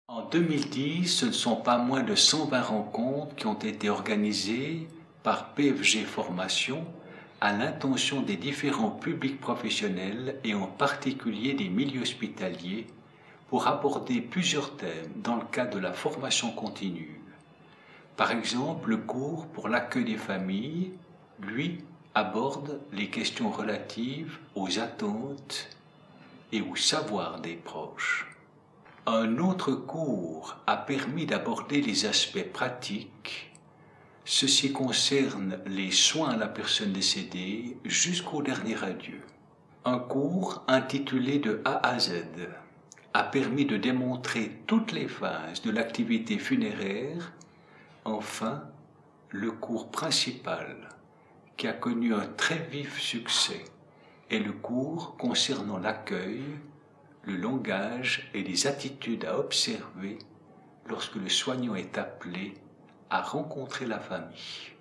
En 2010, ce ne sont pas moins de 120 rencontres qui ont été organisées par PFG Formation à l'intention des différents publics professionnels et en particulier des milieux hospitaliers pour aborder plusieurs thèmes dans le cadre de la formation continue. Par exemple, le cours pour l'accueil des familles, lui, aborde les questions relatives aux attentes et au savoir des proches. Un autre cours a permis d'aborder les aspects pratiques. Ceci concerne les soins à la personne décédée jusqu'au dernier adieu. Un cours intitulé de A à Z a permis de démontrer toutes les phases de l'activité funéraire. Enfin, le cours principal, qui a connu un très vif succès, est le cours concernant l'accueil, le langage et les attitudes à observer lorsque le soignant est appelé à rencontrer la famille.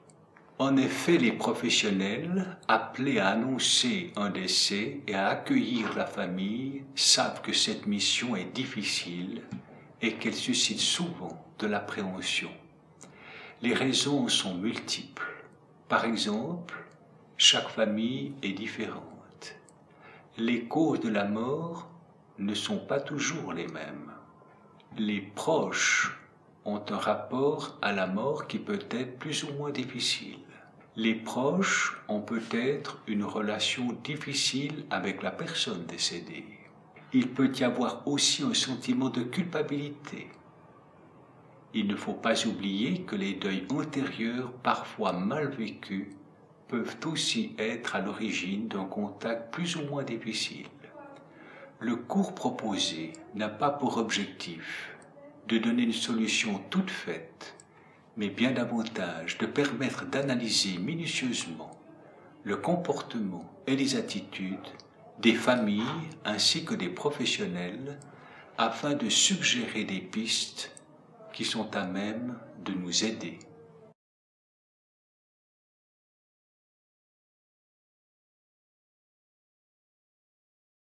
En effet, les professionnels appelés à annoncer un décès et à accueillir la famille savent que cette mission est difficile et qu'elle suscite souvent de l'appréhension. Les raisons sont multiples. Par exemple, chaque famille est différente. Les causes de la mort ne sont pas toujours les mêmes. Les proches ont un rapport à la mort qui peut être plus ou moins difficile. Les proches ont peut-être une relation difficile avec la personne décédée. Il peut y avoir aussi un sentiment de culpabilité. Il ne faut pas oublier que les deuils antérieurs, parfois mal vécus, peuvent aussi être à l'origine d'un contact plus ou moins difficile. Le cours proposé n'a pas pour objectif de donner une solution toute faite, mais bien davantage de permettre d'analyser minutieusement le comportement et les attitudes des familles ainsi que des professionnels afin de suggérer des pistes qui sont à même de nous aider.